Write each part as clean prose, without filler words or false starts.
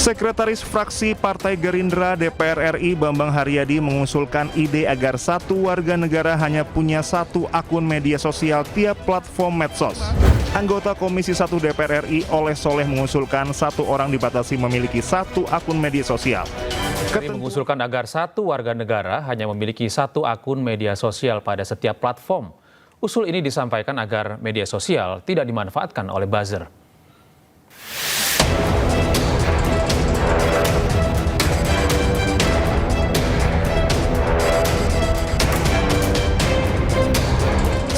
Sekretaris Fraksi Partai Gerindra DPR RI Bambang Haryadi mengusulkan ide agar satu warga negara hanya punya satu akun media sosial tiap platform medsos. Anggota Komisi 1 DPR RI Oleh Soleh mengusulkan satu orang dibatasi memiliki satu akun media sosial. Kami mengusulkan agar satu warga negara hanya memiliki satu akun media sosial pada setiap platform. Usul ini disampaikan agar media sosial tidak dimanfaatkan oleh buzzer.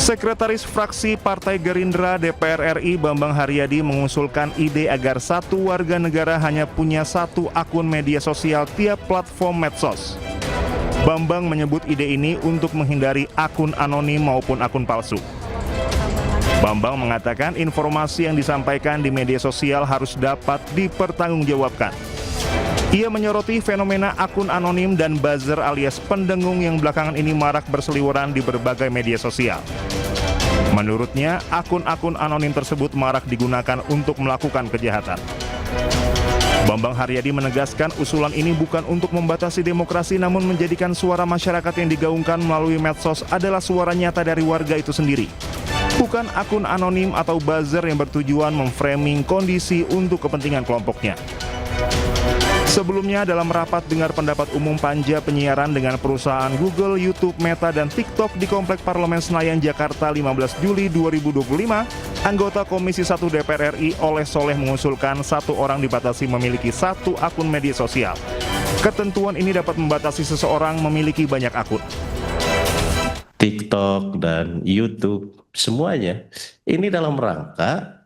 Sekretaris Fraksi Partai Gerindra DPR RI Bambang Haryadi mengusulkan ide agar satu warga negara hanya punya satu akun media sosial tiap platform medsos. Bambang menyebut ide ini untuk menghindari akun anonim maupun akun palsu. Bambang mengatakan informasi yang disampaikan di media sosial harus dapat dipertanggungjawabkan. Ia menyoroti fenomena akun anonim dan buzzer alias pendengung yang belakangan ini marak berseliweran di berbagai media sosial. Menurutnya, akun-akun anonim tersebut marak digunakan untuk melakukan kejahatan. Bambang Haryadi menegaskan usulan ini bukan untuk membatasi demokrasi namun menjadikan suara masyarakat yang digaungkan melalui medsos adalah suara nyata dari warga itu sendiri. Bukan akun anonim atau buzzer yang bertujuan memframing kondisi untuk kepentingan kelompoknya. Sebelumnya dalam rapat dengar pendapat umum panja penyiaran dengan perusahaan Google, YouTube, Meta, dan TikTok di Komplek Parlemen Senayan, Jakarta 15 Juli 2025, anggota Komisi 1 DPR RI Oleh Soleh mengusulkan satu orang dibatasi memiliki satu akun media sosial. Ketentuan ini dapat membatasi seseorang memiliki banyak akun. TikTok dan YouTube semuanya ini dalam rangka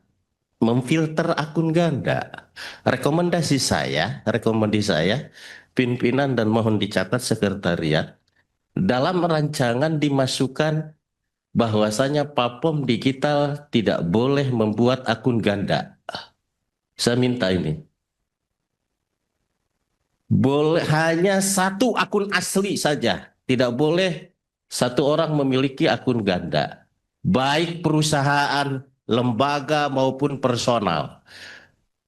memfilter akun ganda. Rekomendasi saya, pimpinan dan mohon dicatat sekretariat, dalam rancangan dimasukkan bahwasanya platform digital tidak boleh membuat akun ganda. Saya minta ini. Boleh hanya satu akun asli saja, tidak boleh satu orang memiliki akun ganda. Baik perusahaan, lembaga maupun personal.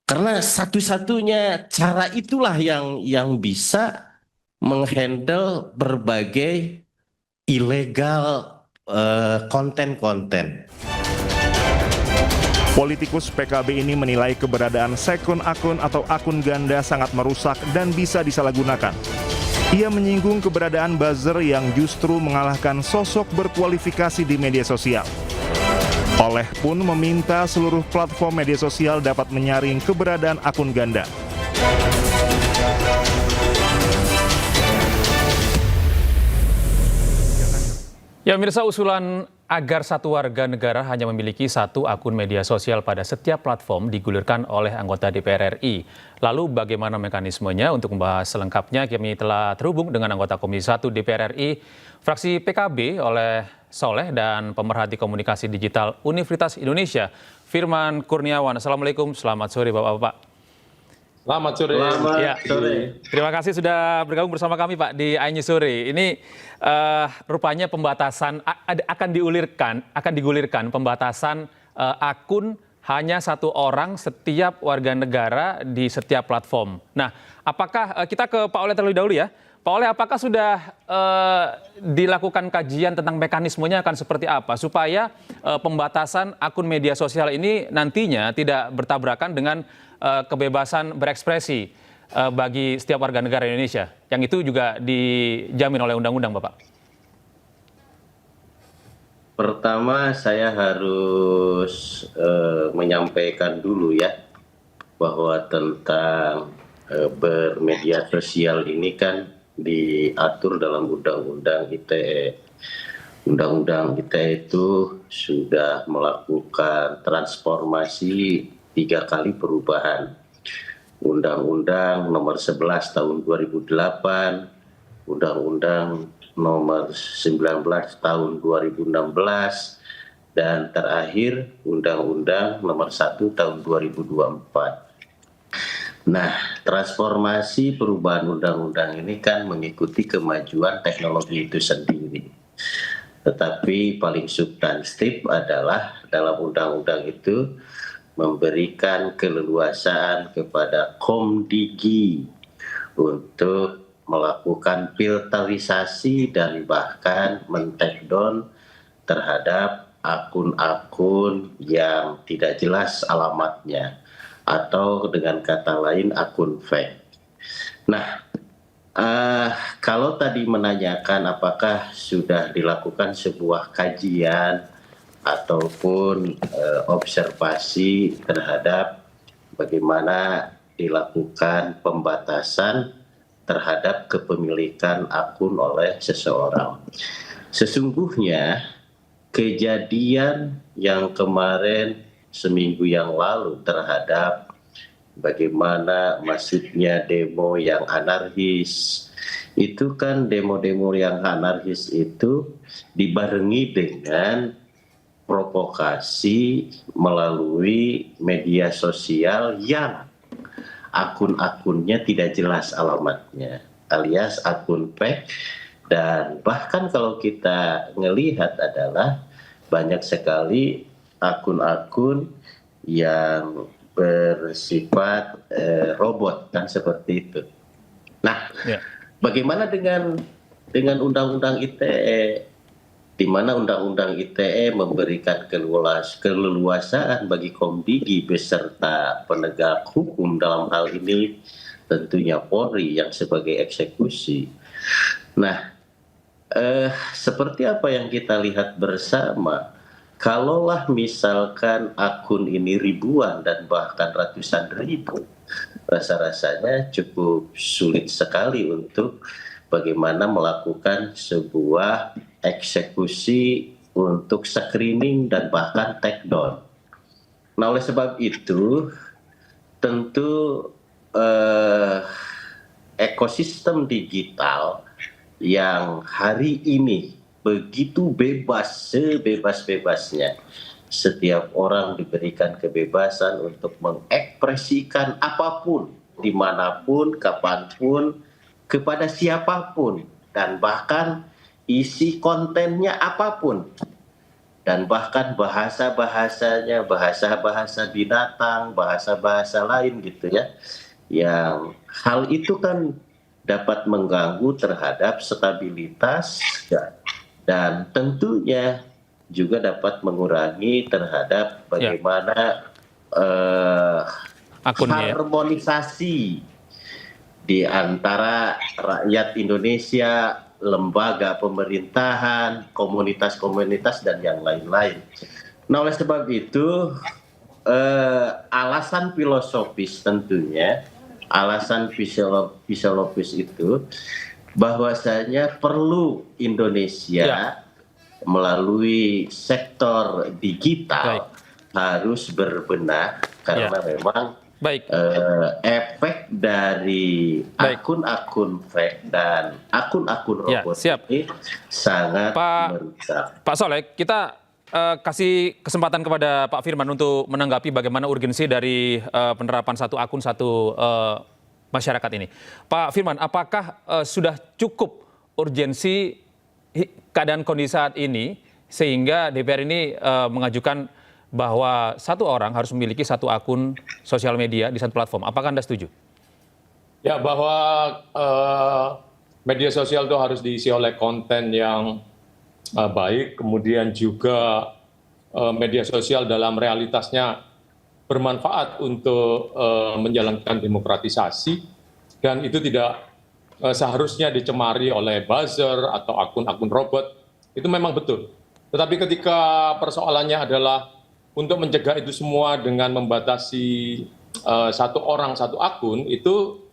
Karena satu-satunya cara itulah yang bisa menghandle berbagai ilegal konten-konten. Politikus PKB ini menilai keberadaan second akun atau akun ganda sangat merusak dan bisa disalahgunakan. Ia menyinggung keberadaan buzzer yang justru mengalahkan sosok berkualifikasi di media sosial. Oleh pun meminta seluruh platform media sosial dapat menyaring keberadaan akun ganda. Ya, pemirsa, usulan agar satu warga negara hanya memiliki satu akun media sosial pada setiap platform digulirkan oleh anggota DPR RI. Lalu bagaimana mekanismenya? Untuk membahas selengkapnya kami telah terhubung dengan anggota Komisi 1 DPR RI, fraksi PKB Oleh Soleh dan pemerhati komunikasi digital Universitas Indonesia, Firman Kurniawan. Assalamualaikum, selamat sore Bapak-Bapak. Selamat sore. Terima kasih sudah bergabung bersama kami Pak di iNews Sore. Ini rupanya pembatasan akan digulirkan pembatasan akun hanya satu orang setiap warga negara di setiap platform. Nah, apakah kita ke Pak Oleh terlebih dahulu ya? Pak Oleh, apakah sudah dilakukan kajian tentang mekanismenya akan seperti apa supaya pembatasan akun media sosial ini nantinya tidak bertabrakan dengan kebebasan berekspresi bagi setiap warga negara Indonesia, yang itu juga dijamin oleh undang-undang, Bapak? Pertama saya harus menyampaikan dulu ya bahwa tentang bermedia sosial ini kan diatur dalam Undang-Undang ITE. Undang-Undang ITE itu sudah melakukan transformasi 3 kali perubahan. Undang-Undang nomor 11 tahun 2008, Undang-Undang nomor 19 tahun 2016, dan terakhir Undang-Undang nomor 1 tahun 2024. Nah, transformasi perubahan undang-undang ini kan mengikuti kemajuan teknologi itu sendiri. Tetapi paling substantif adalah dalam undang-undang itu memberikan keleluasaan kepada Komdigi untuk melakukan filterisasi dan bahkan men-take down terhadap akun-akun yang tidak jelas alamatnya, atau dengan kata lain akun fake. Nah, kalau tadi menanyakan apakah sudah dilakukan sebuah kajian ataupun observasi terhadap bagaimana dilakukan pembatasan terhadap kepemilikan akun oleh seseorang. Sesungguhnya kejadian yang kemarin seminggu yang lalu terhadap bagaimana masuknya demo yang anarkis, itu kan demo-demo yang anarkis itu dibarengi dengan provokasi melalui media sosial yang akun-akunnya tidak jelas alamatnya, alias akun fake. Dan bahkan kalau kita ngelihat adalah banyak sekali akun-akun yang bersifat robot, kan seperti itu. Nah, bagaimana dengan Undang-Undang ITE, di mana Undang-Undang ITE memberikan keleluasaan bagi Komdigi beserta penegak hukum, dalam hal ini tentunya Polri yang sebagai eksekusi. Nah, seperti apa yang kita lihat bersama, kalaulah misalkan akun ini ribuan dan bahkan ratusan ribu, rasa-rasanya cukup sulit sekali untuk bagaimana melakukan sebuah eksekusi untuk screening dan bahkan take down. Nah, oleh sebab itu tentu ekosistem digital yang hari ini begitu bebas, sebebas-bebasnya. Setiap orang diberikan kebebasan untuk mengekspresikan apapun, dimanapun, kapanpun, kepada siapapun, dan bahkan isi kontennya apapun. Dan bahkan bahasa-bahasanya, bahasa-bahasa binatang, bahasa-bahasa lain gitu ya. Yang hal itu kan dapat mengganggu terhadap stabilitas dan tentunya juga dapat mengurangi terhadap bagaimana harmonisasi di antara rakyat Indonesia, lembaga pemerintahan, komunitas-komunitas, dan yang lain-lain. Nah, oleh sebab itu alasan filosofis tentunya, alasan fisiologis itu bahwasanya perlu Indonesia melalui sektor digital harus berbenah karena memang efek dari akun-akun fake dan akun-akun robot ini sangat merusak. Pak Soleh, kita kasih kesempatan kepada Pak Firman untuk menanggapi bagaimana urgensi dari penerapan satu akun satu masyarakat ini. Pak Firman, apakah sudah cukup urgensi keadaan kondisi saat ini sehingga DPR ini mengajukan bahwa satu orang harus memiliki satu akun sosial media di satu platform? Apakah Anda setuju? Ya, bahwa media sosial itu harus diisi oleh konten yang baik, kemudian juga media sosial dalam realitasnya bermanfaat untuk menjalankan demokratisasi, dan itu tidak seharusnya dicemari oleh buzzer atau akun-akun robot. Itu memang betul. Tetapi ketika persoalannya adalah untuk mencegah itu semua dengan membatasi satu orang satu akun, itu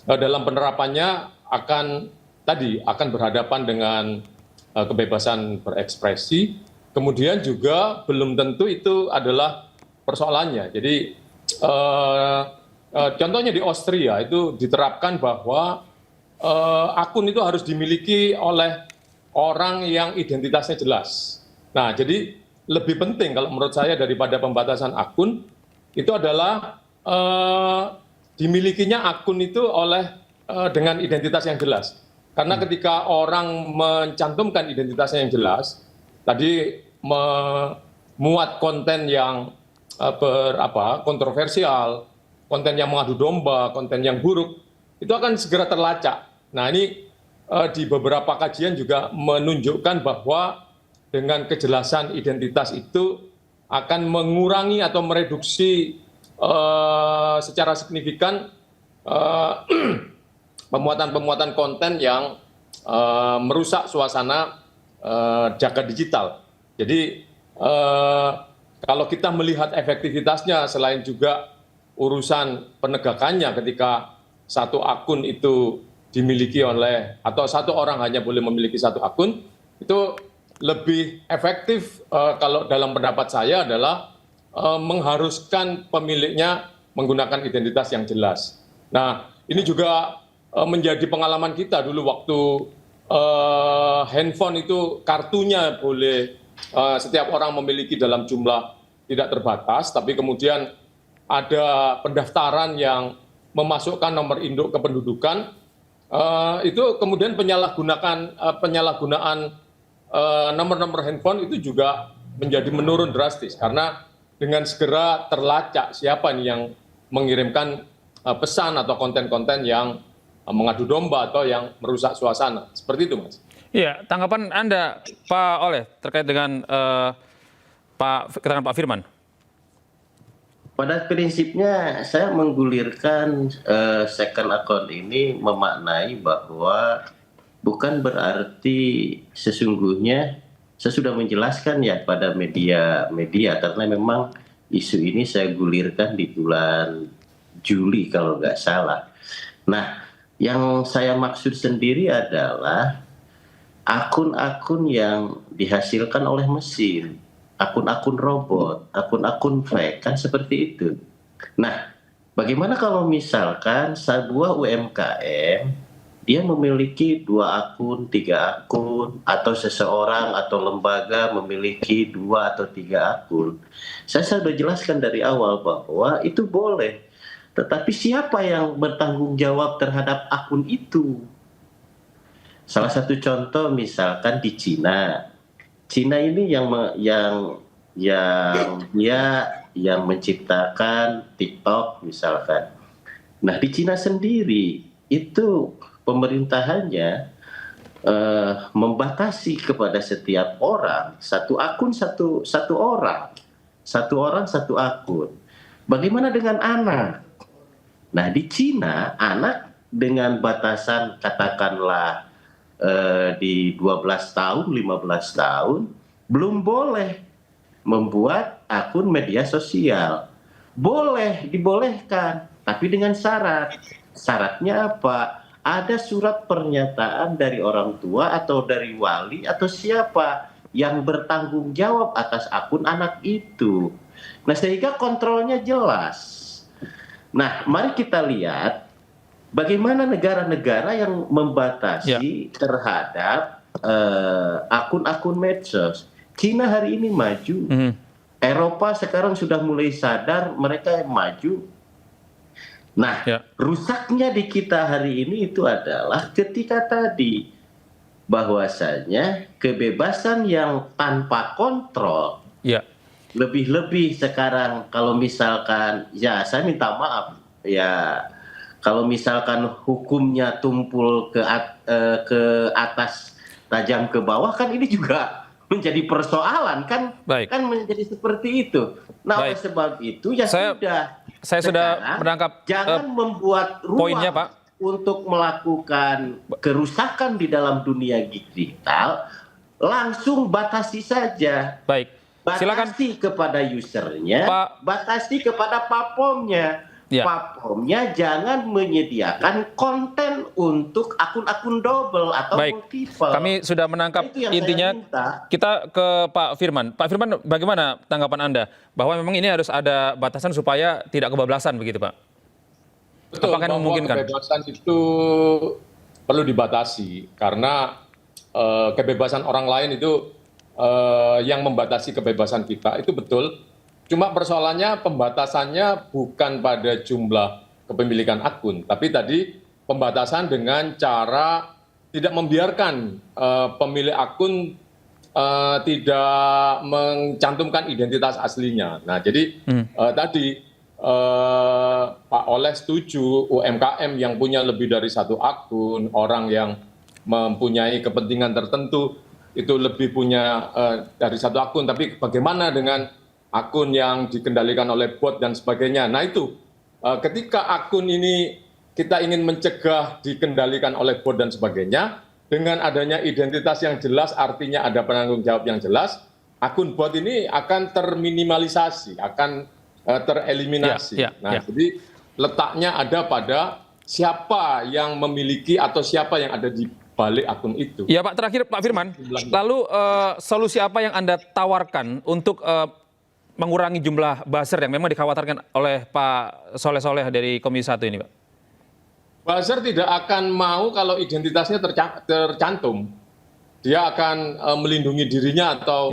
dalam penerapannya akan berhadapan dengan kebebasan berekspresi, kemudian juga belum tentu itu adalah persoalannya. Jadi contohnya di Austria itu diterapkan bahwa akun itu harus dimiliki oleh orang yang identitasnya jelas. Nah, jadi lebih penting kalau menurut saya daripada pembatasan akun itu adalah dimilikinya akun itu dengan identitas yang jelas. Karena ketika orang mencantumkan identitasnya yang jelas, tadi muat konten yang kontroversial, konten yang mengadu domba, konten yang buruk, itu akan segera terlacak. Nah, ini di beberapa kajian juga menunjukkan bahwa dengan kejelasan identitas itu akan mengurangi atau mereduksi secara signifikan pemuatan-pemuatan konten yang merusak suasana jagat digital. Jadi kalau kita melihat efektivitasnya, selain juga urusan penegakannya ketika satu akun itu dimiliki oleh, atau satu orang hanya boleh memiliki satu akun, itu lebih efektif kalau dalam pendapat saya adalah mengharuskan pemiliknya menggunakan identitas yang jelas. Nah, ini juga menjadi pengalaman kita dulu waktu handphone itu kartunya boleh setiap orang memiliki dalam jumlah tidak terbatas, tapi kemudian ada pendaftaran yang memasukkan nomor induk kependudukan, itu kemudian penyalahgunaan nomor-nomor handphone itu juga menjadi menurun drastis, karena dengan segera terlacak siapa nih yang mengirimkan pesan atau konten-konten yang mengadu domba atau yang merusak suasana. Seperti itu, Mas. Iya, tanggapan Anda, Pak Oleh, terkait dengan keterangan Pak Firman. Pada prinsipnya saya menggulirkan second account ini memaknai bahwa bukan berarti sesungguhnya saya sudah menjelaskan ya pada media karena memang isu ini saya gulirkan di bulan Juli kalau nggak salah. Nah, yang saya maksud sendiri adalah akun-akun yang dihasilkan oleh mesin, akun-akun robot, akun-akun fake, kan seperti itu. Nah, bagaimana kalau misalkan sebuah UMKM dia memiliki 2 akun, 3 akun, atau seseorang atau lembaga memiliki 2 atau 3 akun. Saya sudah jelaskan dari awal bahwa itu boleh. Tetapi siapa yang bertanggung jawab terhadap akun itu? Salah satu contoh misalkan di Cina. Cina ini yang menciptakan TikTok misalkan. Nah, di Cina sendiri itu pemerintahannya membatasi kepada setiap orang satu akun satu orang satu akun. Bagaimana dengan anak? Nah, di Cina anak dengan batasan katakanlah di 12 tahun, 15 tahun belum boleh membuat akun media sosial. Boleh, dibolehkan, tapi dengan syarat. Syaratnya apa? Ada surat pernyataan dari orang tua atau dari wali atau siapa yang bertanggung jawab atas akun anak itu. Nah, sehingga kontrolnya jelas. Nah, mari kita lihat bagaimana negara-negara yang membatasi terhadap akun-akun medsos. Cina hari ini maju. Eropa sekarang sudah mulai sadar, mereka maju. Nah, rusaknya di kita hari ini itu adalah ketika tadi bahwasanya kebebasan yang tanpa kontrol. Lebih-lebih sekarang kalau misalkan, ya saya minta maaf, ya kalau misalkan hukumnya tumpul ke atas tajam ke bawah, kan ini juga menjadi persoalan kan. Kan menjadi seperti itu. Nah, oleh sebab itu ya saya sudah menangkap jangan membuat ruang poinnya, Pak, untuk melakukan kerusakan di dalam dunia digital. Langsung batasi saja. Batasi kepada usernya, batasi kepada platformnya. Platformnya jangan menyediakan konten untuk akun-akun double atau multiple. Kami sudah menangkap intinya. Kita ke Pak Firman. Pak Firman, bagaimana tanggapan Anda bahwa memang ini harus ada batasan supaya tidak kebablasan begitu, Pak? Betul, apakah memungkinkan? Kebebasan itu perlu dibatasi karena kebebasan orang lain itu yang membatasi kebebasan kita, itu betul. Cuma persoalannya pembatasannya bukan pada jumlah kepemilikan akun, tapi tadi pembatasan dengan cara tidak membiarkan pemilik akun tidak mencantumkan identitas aslinya. Nah, jadi tadi Pak Oleh setuju UMKM yang punya lebih dari satu akun, orang yang mempunyai kepentingan tertentu itu lebih punya dari satu akun, tapi bagaimana dengan akun yang dikendalikan oleh bot dan sebagainya. Nah itu ketika akun ini kita ingin mencegah dikendalikan oleh bot dan sebagainya, dengan adanya identitas yang jelas artinya ada penanggung jawab yang jelas, akun bot ini akan terminimalisasi, akan tereliminasi. Jadi letaknya ada pada siapa yang memiliki atau siapa yang ada di balik akun itu. Ya Pak, terakhir Pak Firman, lalu solusi apa yang Anda tawarkan untuk mengurangi jumlah buzzer yang memang dikhawatirkan oleh Pak Soleh dari Komisi 1 ini, Pak? Buzzer tidak akan mau kalau identitasnya tercantum. Dia akan melindungi dirinya atau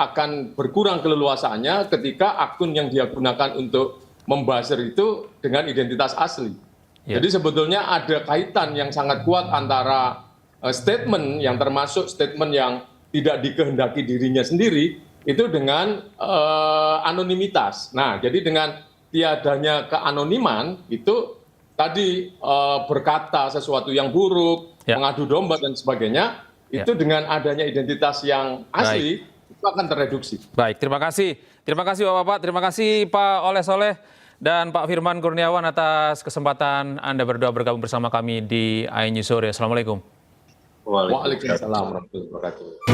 akan berkurang keleluasaannya ketika akun yang dia gunakan untuk membuzzer itu dengan identitas asli. Jadi sebetulnya ada kaitan yang sangat kuat antara statement yang termasuk statement yang tidak dikehendaki dirinya sendiri itu dengan anonimitas. Nah, jadi dengan tiadanya keanoniman itu tadi berkata sesuatu yang buruk, mengadu domba dan sebagainya, itu dengan adanya identitas yang asli itu akan tereduksi. Baik, terima kasih. Terima kasih Bapak-Bapak, terima kasih Pak Oleh Soleh dan Pak Firman Kurniawan atas kesempatan Anda berdua bergabung bersama kami di iNews Sore. Assalamualaikum. Waalaikumsalam warahmatullahi wabarakatuh.